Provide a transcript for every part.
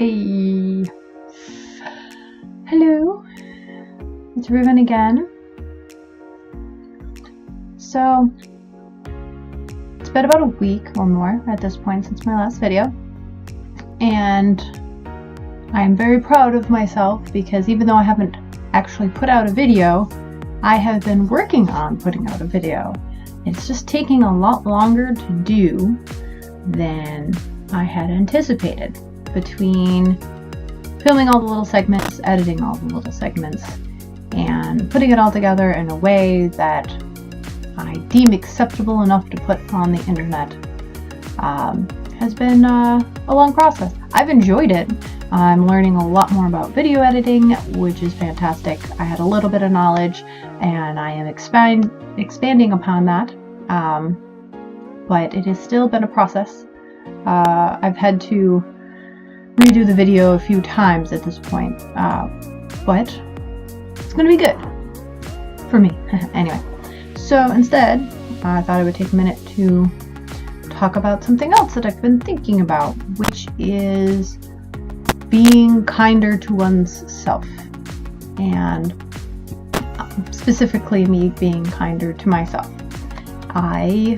Hey, hello, it's Ruben again. So, it's been about a week or more at this point since my last video, and I'm very proud of myself because even though I haven't actually put out a video, I have been working on putting out a video. It's just taking a lot longer to do than I had anticipated, between filming all the little segments, editing all the little segments, and putting it all together in a way that I deem acceptable enough to put on the internet. Has been a long process. I've enjoyed it. I'm learning a lot more about video editing, which is fantastic. I had a little bit of knowledge and I am expanding upon that, but it has still been a process. I've had to redo the video a few times at this point, but it's gonna be good for me. Anyway, so instead I thought I would take a minute to talk about something else that I've been thinking about, which is being kinder to one's self, and specifically me being kinder to myself. I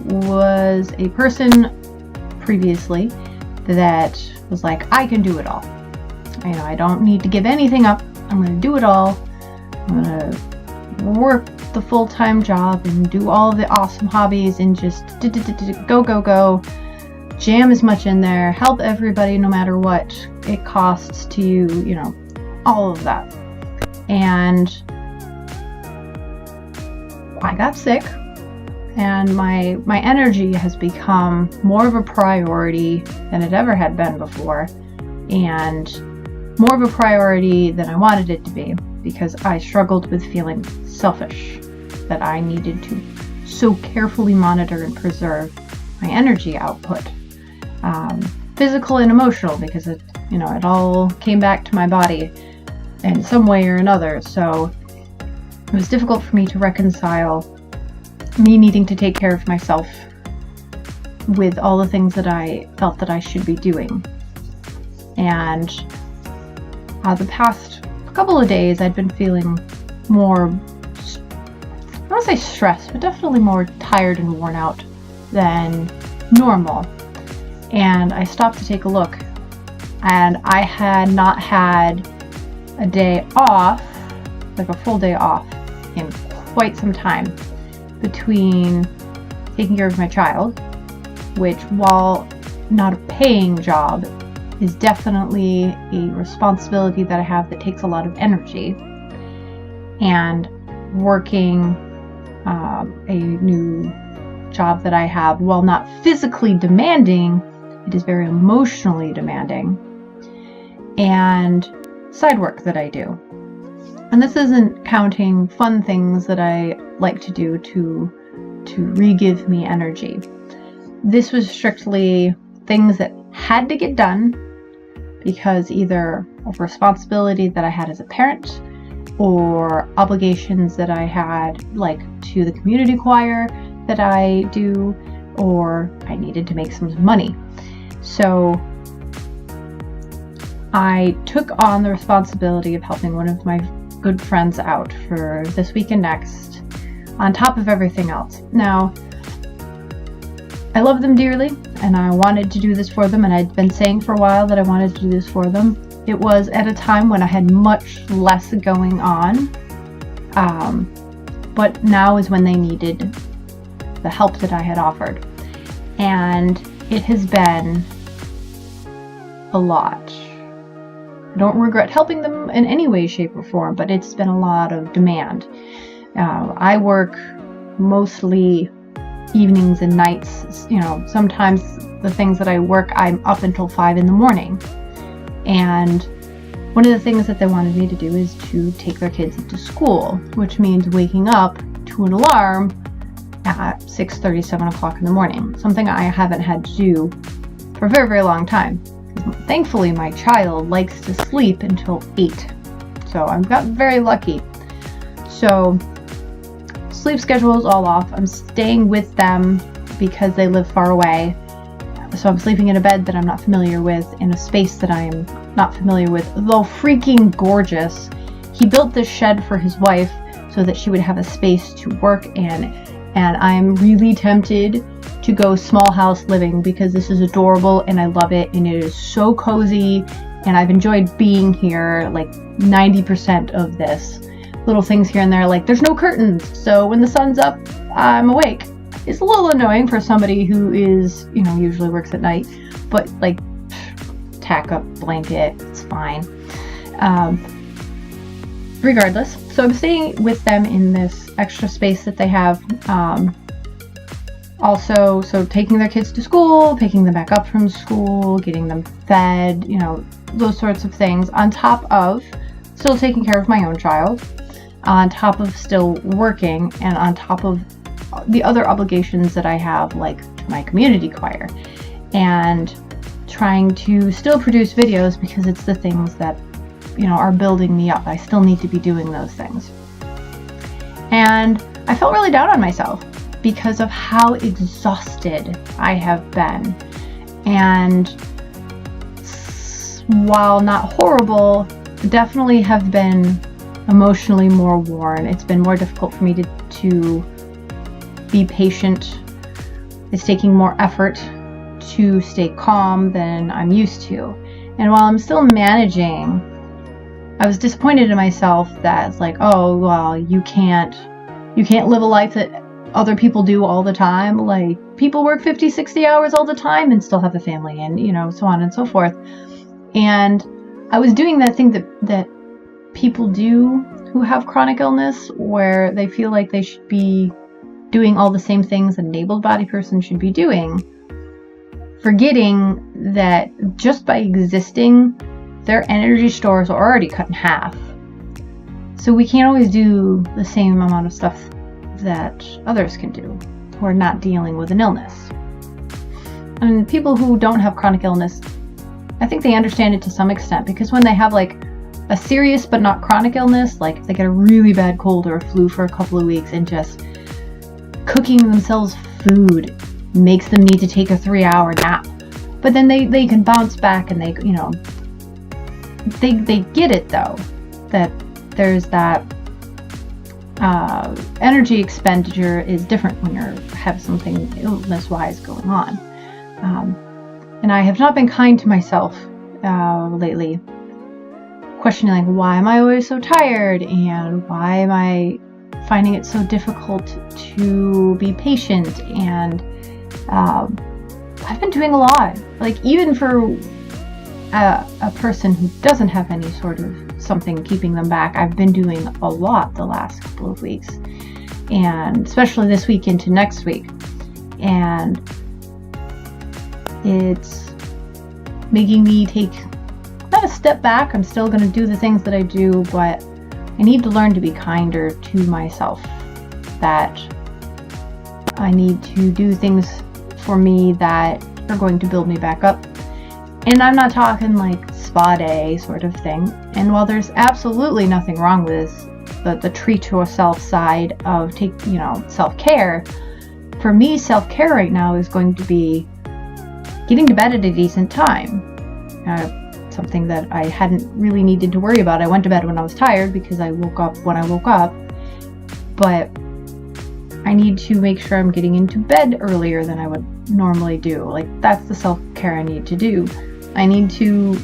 was a person previously that was like, I can do it all. I don't need to give anything up. I'm going to do it all. I'm going to work the full-time job and do all the awesome hobbies and just go. Jam as much in there. Help everybody no matter what it costs to you, all of that. And I got sick. And my energy has become more of a priority than it ever had been before, and more of a priority than I wanted it to be, because I struggled with feeling selfish, that I needed to so carefully monitor and preserve my energy output, physical and emotional, because it all came back to my body in some way or another. So it was difficult for me to reconcile me needing to take care of myself with all the things that I felt that I should be doing. And the past couple of days I'd been feeling more, I don't want to say stressed, but definitely more tired and worn out than normal. And I stopped to take a look, and I had not had a day off, like a full day off, in quite some time, between taking care of my child, which, while not a paying job, is definitely a responsibility that I have that takes a lot of energy, and working a new job that I have, while not physically demanding, it is very emotionally demanding, and side work that I do. And this isn't counting fun things that I like to do to re-give me energy. This was strictly things that had to get done because either of responsibility that I had as a parent, or obligations that I had, like to the community choir that I do, or I needed to make some money. So I took on the responsibility of helping one of my good friends out for this week and next, on top of everything else. Now, I love them dearly, and I wanted to do this for them, and I'd been saying for a while that I wanted to do this for them. It was at a time when I had much less going on, but now is when they needed the help that I had offered. And it has been a lot. I don't regret helping them in any way, shape, or form, but it's been a lot of demand. I work mostly evenings and nights. Sometimes the things that I work, I'm up until 5 in the morning. And one of the things that they wanted me to do is to take their kids into school, which means waking up to an alarm at 6:30, 7 o'clock in the morning, something I haven't had to do for a very, very long time. Thankfully, my child likes to sleep until 8, so I've gotten very lucky. So sleep schedule is all off. I'm staying with them because they live far away. So I'm sleeping in a bed that I'm not familiar with, in a space that I am not familiar with, though freaking gorgeous. He built this shed for his wife so that she would have a space to work in, and I'm really tempted to go small house living because this is adorable and I love it, and it is so cozy, and I've enjoyed being here like 90% of this. Little things here and there, like there's no curtains, so when the sun's up, I'm awake. It's a little annoying for somebody who is, usually works at night, but like, tack up blanket, it's fine. Regardless, so I'm staying with them in this extra space that they have. Also, so taking their kids to school, picking them back up from school, getting them fed, those sorts of things, on top of still taking care of my own child, on top of still working, and on top of the other obligations that I have, like my community choir, and trying to still produce videos because it's the things that, are building me up. I still need to be doing those things. And I felt really down on myself because of how exhausted I have been. And while not horrible, definitely have been emotionally more worn. It's been more difficult for me to be patient. It's taking more effort to stay calm than I'm used to. And while I'm still managing, I was disappointed in myself that it's like, oh, well, you can't live a life that other people do all the time. Like, people work 50, 60 hours all the time and still have a family, and, so on and so forth. And I was doing that thing that people do who have chronic illness, where they feel like they should be doing all the same things an able-bodied person should be doing, forgetting that just by existing, their energy stores are already cut in half. So we can't always do the same amount of stuff that others can do who are not dealing with an illness. And people who don't have chronic illness, I think they understand it to some extent, because when they have like a serious but not chronic illness, like if they get a really bad cold or a flu for a couple of weeks, and just cooking themselves food makes them need to take a 3-hour nap. But then they can bounce back, and they get it though, that there's that energy expenditure is different when you have something illness-wise going on. And I have not been kind to myself lately, questioning like, why am I always so tired, and why am I finding it so difficult to be patient? And I've been doing a lot, like even for a person who doesn't have any sort of something keeping them back, I've been doing a lot the last couple of weeks, and especially this week into next week. And it's making me take not a step back. I'm still going to do the things that I do, but I need to learn to be kinder to myself, that I need to do things for me that are going to build me back up. And I'm not talking like spa day sort of thing. And while there's absolutely nothing wrong with the treat yourself side of self-care, for me, self-care right now is going to be getting to bed at a decent time. Something that I hadn't really needed to worry about. I went to bed when I was tired because I woke up when I woke up, but I need to make sure I'm getting into bed earlier than I would normally do. Like, that's the self-care I need to do. I need to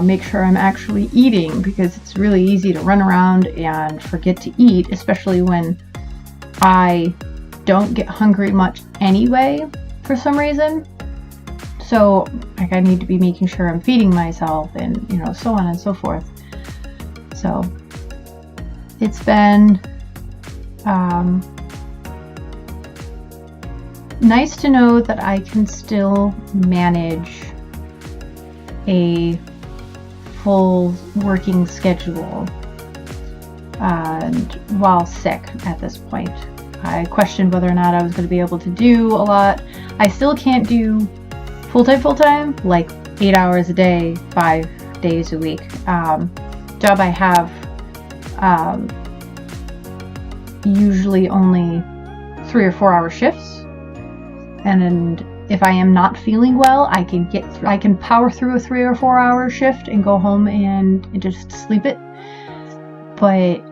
make sure I'm actually eating, because it's really easy to run around and forget to eat, especially when I don't get hungry much anyway for some reason. So, like, I need to be making sure I'm feeding myself, and, so on and so forth. So, it's been nice to know that I can still manage a full working schedule, and while sick at this point. I questioned whether or not I was going to be able to do a lot. I still can't do full-time, like 8 hours a day, 5 days a week. Job I have usually only 3 or 4 hour shifts, and if I am not feeling well, I can power through a 3 or 4 hour shift and go home and just sleep it. But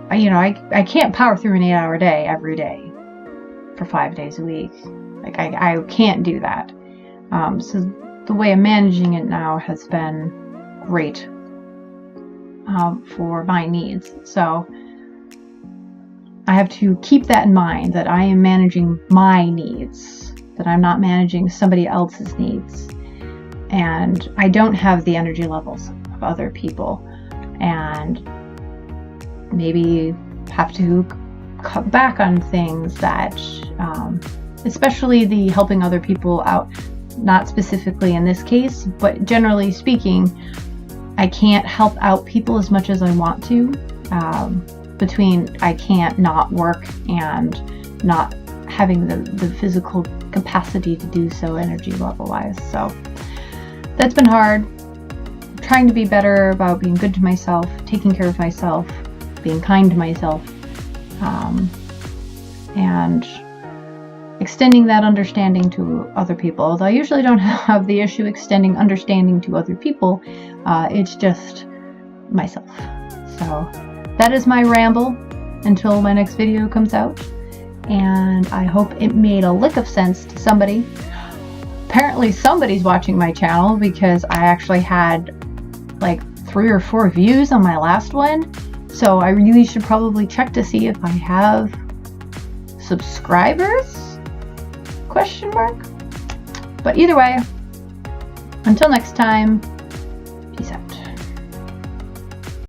I can't power through an 8-hour day every day for 5 days a week. Like I can't do that. So the way I'm managing it now has been great for my needs. So I have to keep that in mind, that I am managing my needs, that I'm not managing somebody else's needs. And I don't have the energy levels of other people. And maybe have to cut back on things that, especially the helping other people out, not specifically in this case, but generally speaking, I can't help out people as much as I want to. Between I can't not work and not having the physical capacity to do so energy level wise. So that's been hard. I'm trying to be better about being good to myself, taking care of myself, being kind to myself, and extending that understanding to other people. Although I usually don't have the issue extending understanding to other people, it's just myself. So that is my ramble until my next video comes out, and I hope it made a lick of sense to somebody. Apparently somebody's watching my channel, because I actually had like 3 or 4 views on my last one. So I really should probably check to see if I have subscribers? ? But either way, until next time,